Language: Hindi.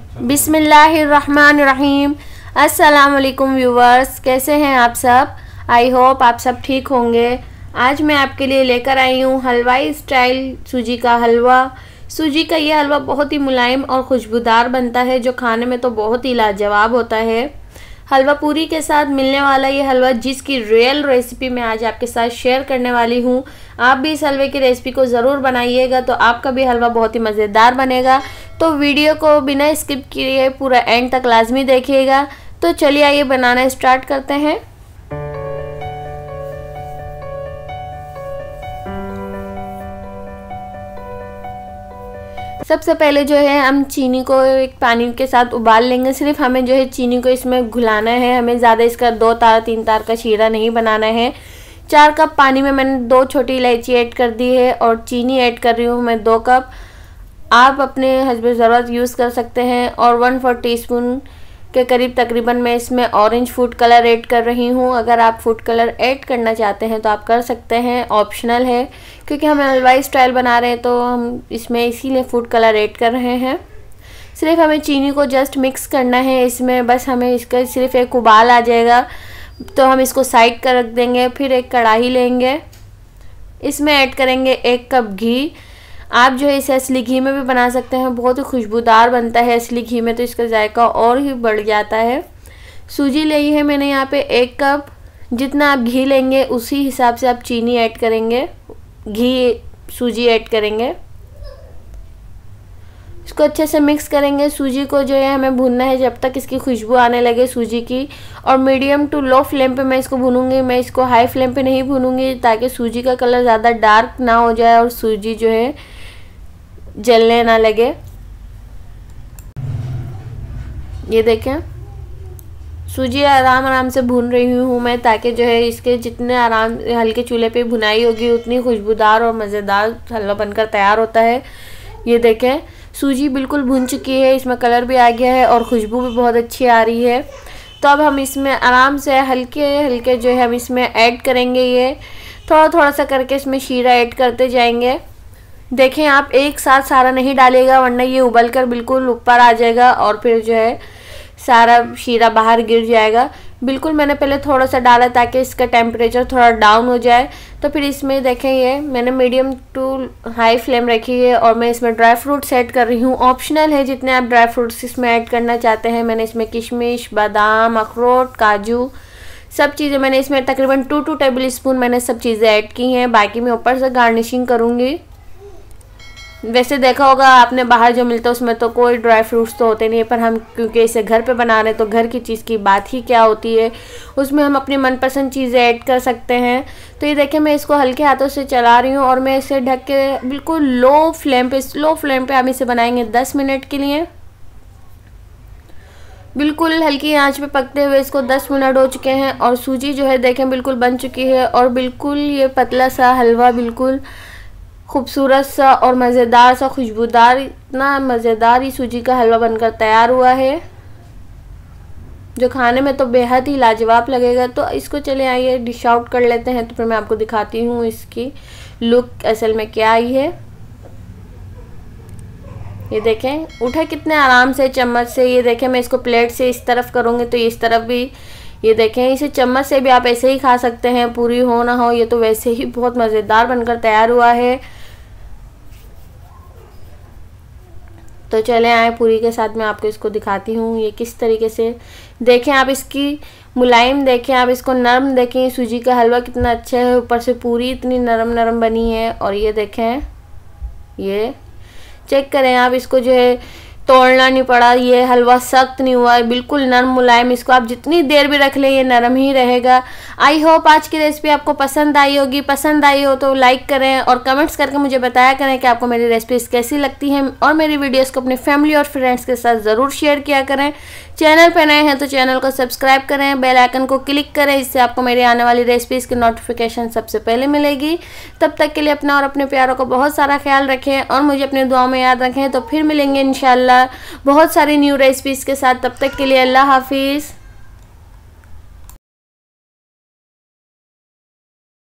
बिस्मिल्लाहिर्रहमानिर्रहीम। अस्सलाम वालेकुम व्यूवर्स, कैसे हैं आप सब। आई होप आप सब ठीक होंगे। आज मैं आपके लिए लेकर आई हूँ हलवाई स्टाइल सूजी का हलवा। सूजी का ये हलवा बहुत ही मुलायम और खुशबूदार बनता है, जो खाने में तो बहुत ही लाजवाब होता है। हलवा पूरी के साथ मिलने वाला ये हलवा, जिसकी रियल रेसिपी मैं आज आपके साथ शेयर करने वाली हूँ। आप भी इस हलवे की रेसिपी को ज़रूर बनाइएगा, तो आपका भी हलवा बहुत ही मज़ेदार बनेगा। तो वीडियो को बिना स्किप किए पूरा एंड तक लाजमी देखिएगा। तो चलिए आइए बनाना स्टार्ट करते हैं। सबसे पहले जो है हम चीनी को एक पानी के साथ उबाल लेंगे। सिर्फ हमें जो है चीनी को इसमें घुलाना है, हमें ज़्यादा इसका 2 तार 3 तार का शीरा नहीं बनाना है। 4 कप पानी में मैंने 2 छोटी इलायची ऐड कर दी है और चीनी ऐड कर रही हूँ मैं 2 कप। आप अपने हस्ब ज़रूरत यूज़ कर सकते हैं। और 1/4 टीस्पून के करीब तकरीबन मैं इसमें ऑरेंज फूड कलर ऐड कर रही हूँ। अगर आप फूड कलर ऐड करना चाहते हैं तो आप कर सकते हैं, ऑप्शनल है, क्योंकि हम हलवाई स्टाइल बना रहे हैं तो हम इसमें इसीलिए फूड कलर ऐड कर रहे हैं। सिर्फ हमें चीनी को जस्ट मिक्स करना है इसमें, बस हमें इसका सिर्फ एक उबाल आ जाएगा तो हम इसको साइड कर रख देंगे। फिर एक कढ़ाई लेंगे, इसमें ऐड करेंगे 1 कप घी। आप जो है इसे असली घी में भी बना सकते हैं, बहुत ही खुशबूदार बनता है असली घी में, तो इसका जायका और ही बढ़ जाता है। सूजी ली है मैंने यहाँ पे 1 कप। जितना आप घी लेंगे उसी हिसाब से आप चीनी ऐड करेंगे, घी सूजी ऐड करेंगे। इसको अच्छे से मिक्स करेंगे। सूजी को जो है हमें भूनना है जब तक इसकी खुशबू आने लगे सूजी की, और मीडियम टू लो फ्लेम पे मैं इसको भूनूंगी। मैं इसको हाई फ्लेम पे नहीं भूनूंगी, ताकि सूजी का कलर ज़्यादा डार्क ना हो जाए और सूजी जो है जलने ना लगे। ये देखें, सूजी आराम से भून रही हूँ मैं, ताकि जो है इसके जितने आराम हल्के चूल्हे पे भुनाई होगी उतनी खुशबूदार और मज़ेदार हलवा बनकर तैयार होता है। ये देखें, सूजी बिल्कुल भुन चुकी है, इसमें कलर भी आ गया है और खुशबू भी बहुत अच्छी आ रही है। तो अब हम इसमें आराम से हल्के जो है हम इसमें ऐड करेंगे। ये थोड़ा सा करके इसमें शीरा ऐड करते जाएंगे। देखें, आप एक साथ सारा नहीं डालिएगा, वरना ये उबल कर बिल्कुल ऊपर आ जाएगा और फिर जो है सारा शीरा बाहर गिर जाएगा। बिल्कुल मैंने पहले थोड़ा सा डाला ताकि इसका टेम्परेचर थोड़ा डाउन हो जाए। तो फिर इसमें देखें, ये मैंने मीडियम टू हाई फ्लेम रखी है और मैं इसमें ड्राई फ्रूट्स ऐड कर रही हूँ। ऑप्शनल है जितने आप ड्राई फ्रूट्स इसमें ऐड करना चाहते हैं। मैंने इसमें किशमिश, बादाम, अखरोट, काजू, सब चीज़ें मैंने इसमें तकरीबन 2 टेबल स्पून मैंने सब चीज़ें ऐड की हैं। बाकी मैं ऊपर से गार्निशिंग करूँगी। वैसे देखा होगा आपने, बाहर जो मिलता है उसमें तो कोई ड्राई फ्रूट्स तो होते नहीं है, पर हम क्योंकि इसे घर पे बना रहे हैं तो घर की चीज़ की बात ही क्या होती है, उसमें हम अपनी मनपसंद चीज़ें ऐड कर सकते हैं। तो ये देखिए, मैं इसको हल्के हाथों से चला रही हूँ और मैं इसे ढक के बिल्कुल लो फ्लेम पे हम इसे बनाएंगे 10 मिनट के लिए। बिल्कुल हल्की आंच पे पकते हुए इसको 10 मिनट हो चुके हैं और सूजी जो है देखें बिल्कुल बन चुकी है और बिल्कुल ये पतला सा हलवा, बिल्कुल खूबसूरत सा और मज़ेदार सा, खुशबूदार, इतना मज़ेदार ही सूजी का हलवा बनकर तैयार हुआ है, जो खाने में तो बेहद ही लाजवाब लगेगा। तो इसको चले आइए डिश आउट कर लेते हैं, तो फिर मैं आपको दिखाती हूँ इसकी लुक असल में क्या आई है। ये देखें, उठा कितने आराम से चम्मच से। ये देखें, मैं इसको प्लेट से इस तरफ करूँगी तो इस तरफ भी, ये देखें, इसे चम्मच से भी आप ऐसे ही खा सकते हैं, पूरी हो ना हो, ये तो वैसे ही बहुत मज़ेदार बनकर तैयार हुआ है। तो चले आए पूरी के साथ मैं आपको इसको दिखाती हूँ ये किस तरीके से। देखें आप इसकी मुलायम, देखें आप इसको नरम, देखें सूजी का हलवा कितना अच्छा है, ऊपर से पूरी इतनी नरम बनी है। और ये देखें, ये चेक करें आप, इसको जो है तोड़ना नहीं पड़ा, ये हलवा सख्त नहीं हुआ है, बिल्कुल नरम मुलायम। इसको आप जितनी देर भी रख लें ये नरम ही रहेगा। आई होप आज की रेसिपी आपको पसंद आई होगी। पसंद आई हो तो लाइक करें और कमेंट्स करके मुझे बताया करें कि आपको मेरी रेसिपीज़ कैसी लगती हैं, और मेरी वीडियोस को अपने फैमिली और फ्रेंड्स के साथ ज़रूर शेयर किया करें। चैनल पर नए हैं तो चैनल को सब्सक्राइब करें, बेल आइकन को क्लिक करें, इससे आपको मेरी आने वाली रेसिपीज़ की नोटिफिकेशन सबसे पहले मिलेगी। तब तक के लिए अपना और अपने प्यारों का बहुत सारा ख्याल रखें और मुझे अपनी दुआओं में याद रखें। तो फिर मिलेंगे इंशाल्लाह बहुत सारी न्यू रेसिपीज़ के साथ। तब तक के लिए अल्लाह हाफिज़।